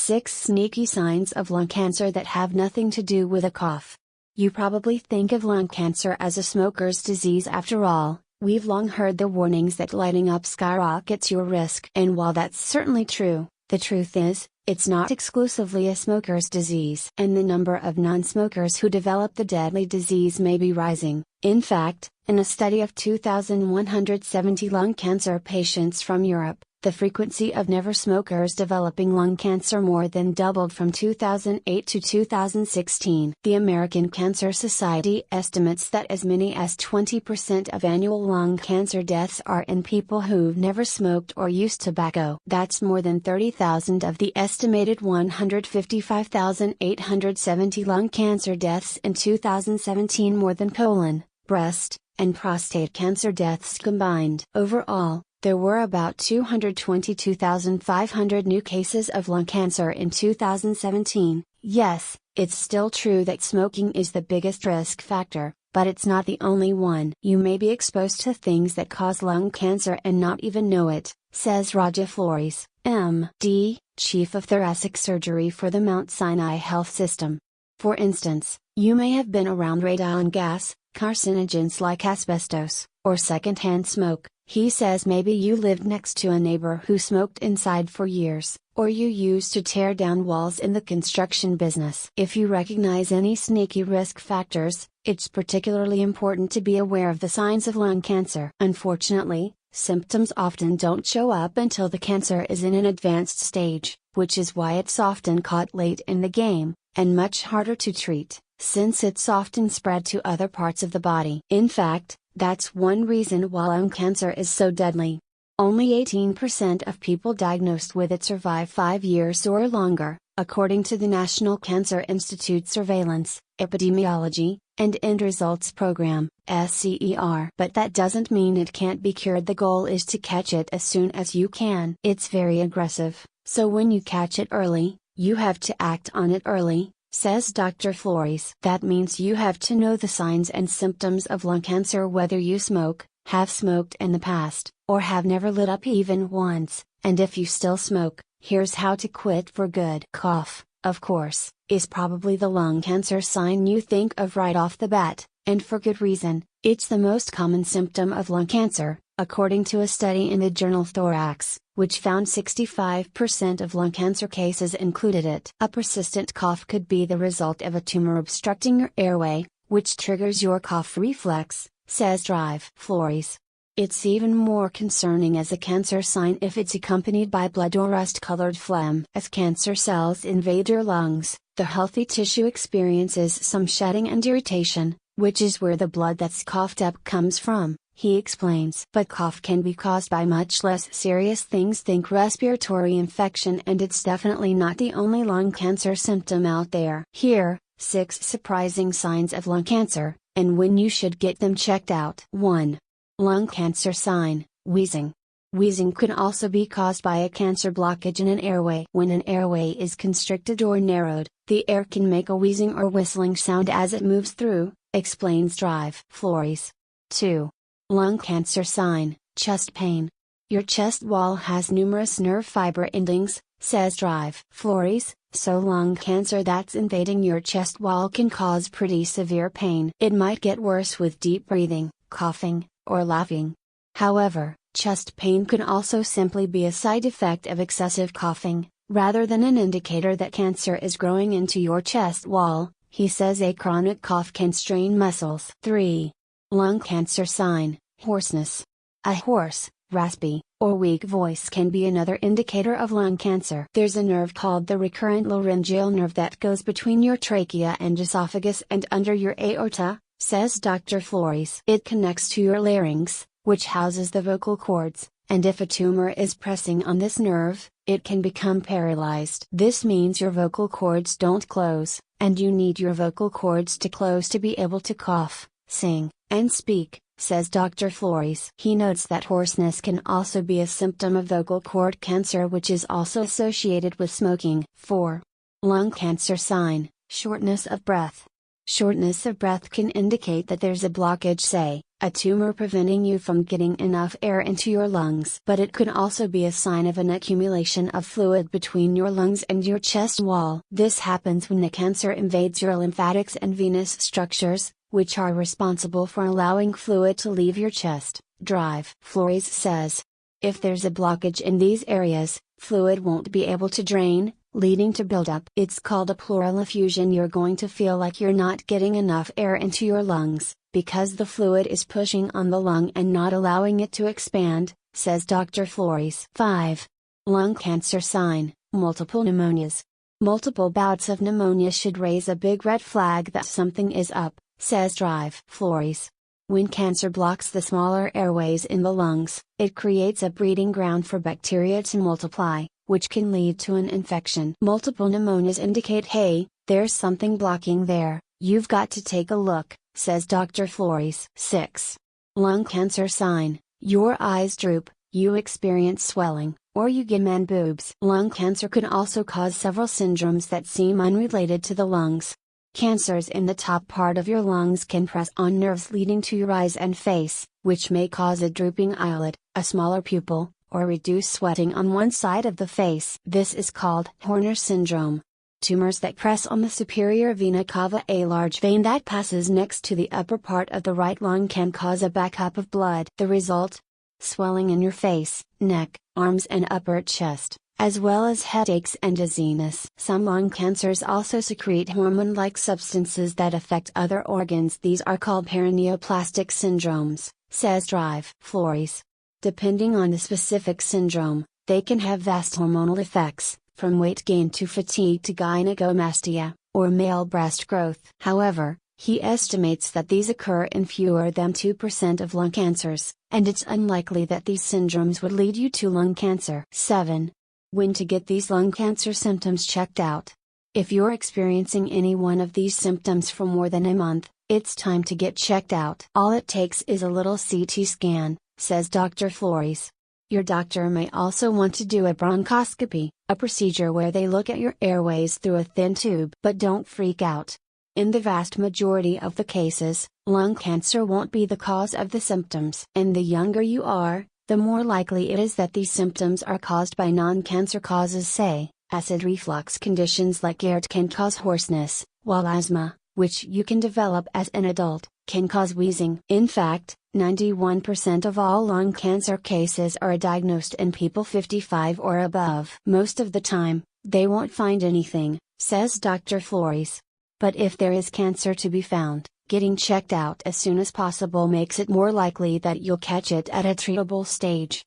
6 sneaky signs of lung cancer that have nothing to do with a cough. You probably think of lung cancer as a smoker's disease after all. We've long heard the warnings that lighting up skyrockets your risk. And while that's certainly true, the truth is, it's not exclusively a smoker's disease. And the number of non-smokers who develop the deadly disease may be rising. In fact, in a study of 2,170 lung cancer patients from Europe, the frequency of never smokers developing lung cancer more than doubled from 2008 to 2016. The American Cancer Society estimates that as many as 20% of annual lung cancer deaths are in people who've never smoked or used tobacco. That's more than 30,000 of the estimated 155,870 lung cancer deaths in 2017, more than colon, breast, and prostate cancer deaths combined. Overall, there were about 222,500 new cases of lung cancer in 2017. Yes, it's still true that smoking is the biggest risk factor, but it's not the only one. You may be exposed to things that cause lung cancer and not even know it, says Raja Flores, MD, Chief of Thoracic Surgery for the Mount Sinai Health System. For instance, you may have been around radon gas, carcinogens like asbestos, or secondhand smoke. He says maybe you lived next to a neighbor who smoked inside for years, or you used to tear down walls in the construction business. If you recognize any sneaky risk factors, it's particularly important to be aware of the signs of lung cancer. Unfortunately, symptoms often don't show up until the cancer is in an advanced stage, which is why it's often caught late in the game, and much harder to treat, since it's often spread to other parts of the body. In fact, that's one reason why lung cancer is so deadly. Only 18% of people diagnosed with it survive 5 years or longer, according to the National Cancer Institute Surveillance, Epidemiology, and End Results Program, SCER. But that doesn't mean it can't be cured. The goal is to catch it as soon as you can. It's very aggressive, so when you catch it early, you have to act on it early, says Dr. Flores. That means you have to know the signs and symptoms of lung cancer, whether you smoke, have smoked in the past, or have never lit up even once, and if you still smoke, here's how to quit for good. Cough, of course, is probably the lung cancer sign you think of right off the bat, and for good reason. It's the most common symptom of lung cancer, according to a study in the journal Thorax, which found 65% of lung cancer cases included it. A persistent cough could be the result of a tumor obstructing your airway, which triggers your cough reflex, says Dr. Flores. It's even more concerning as a cancer sign if it's accompanied by blood or rust-colored phlegm. As cancer cells invade your lungs, the healthy tissue experiences some shedding and irritation, which is where the blood that's coughed up comes from, he explains. But cough can be caused by much less serious things. Think respiratory infection, and it's definitely not the only lung cancer symptom out there. Here, 6 surprising signs of lung cancer, and when you should get them checked out. 1. Lung cancer sign, wheezing. Wheezing could also be caused by a cancer blockage in an airway. When an airway is constricted or narrowed, the air can make a wheezing or whistling sound as it moves through, explains Dr. Flores. 2. Lung cancer sign, chest pain. Your chest wall has numerous nerve fiber endings, says Dr. Flores, so lung cancer that's invading your chest wall can cause pretty severe pain. It might get worse with deep breathing, coughing, or laughing. However, chest pain can also simply be a side effect of excessive coughing, rather than an indicator that cancer is growing into your chest wall. He says a chronic cough can strain muscles. 3. Lung cancer sign, hoarseness. A hoarse, raspy, or weak voice can be another indicator of lung cancer. There's a nerve called the recurrent laryngeal nerve that goes between your trachea and esophagus and under your aorta, says Dr. Flores. It connects to your larynx, which houses the vocal cords, and if a tumor is pressing on this nerve, it can become paralyzed. This means your vocal cords don't close, and you need your vocal cords to close to be able to cough, sing, and speak, says Dr. Flores. He notes that hoarseness can also be a symptom of vocal cord cancer, which is also associated with smoking. 4. Lung cancer sign, shortness of breath. Shortness of breath can indicate that there's a blockage, say, a tumor preventing you from getting enough air into your lungs. But it could also be a sign of an accumulation of fluid between your lungs and your chest wall. This happens when the cancer invades your lymphatics and venous structures, which are responsible for allowing fluid to leave your chest. Drive. Flores says, if there's a blockage in these areas, fluid won't be able to drain, leading to buildup. It's called a pleural effusion. You're going to feel like you're not getting enough air into your lungs, because the fluid is pushing on the lung and not allowing it to expand, says Dr. Flores. 5. Lung cancer sign, multiple pneumonias. Multiple bouts of pneumonia should raise a big red flag that something is up, says Drive. Flores. When cancer blocks the smaller airways in the lungs, it creates a breeding ground for bacteria to multiply, which can lead to an infection. Multiple pneumonias indicate, hey, there's something blocking there, you've got to take a look, says Dr. Flores. 6. Lung cancer sign, your eyes droop, you experience swelling, or you get man boobs. Lung cancer can also cause several syndromes that seem unrelated to the lungs. Cancers in the top part of your lungs can press on nerves leading to your eyes and face, which may cause a drooping eyelid, a smaller pupil, or reduced sweating on one side of the face. This is called Horner syndrome. Tumors that press on the superior vena cava, a large vein that passes next to the upper part of the right lung, can cause a backup of blood. The result? Swelling in your face, neck, arms and upper chest, as well as headaches and dizziness. Some lung cancers also secrete hormone-like substances that affect other organs. These are called paraneoplastic syndromes, says Drive. Flores. Depending on the specific syndrome, they can have vast hormonal effects, from weight gain to fatigue to gynecomastia, or male breast growth. However, he estimates that these occur in fewer than 2% of lung cancers, and it's unlikely that these syndromes would lead you to lung cancer. 7. When to get these lung cancer symptoms checked out. If you're experiencing any one of these symptoms for more than a month, it's time to get checked out. All it takes is a little CT scan, says Dr. Flores. Your doctor may also want to do a bronchoscopy, a procedure where they look at your airways through a thin tube. But don't freak out. In the vast majority of the cases, lung cancer won't be the cause of the symptoms. And the younger you are, the more likely it is that these symptoms are caused by non-cancer causes. Say, acid reflux conditions like GERD can cause hoarseness, while asthma, which you can develop as an adult, can cause wheezing. In fact, 91% of all lung cancer cases are diagnosed in people 55 or above. Most of the time, they won't find anything, says Dr. Flores. But if there is cancer to be found, getting checked out as soon as possible makes it more likely that you'll catch it at a treatable stage.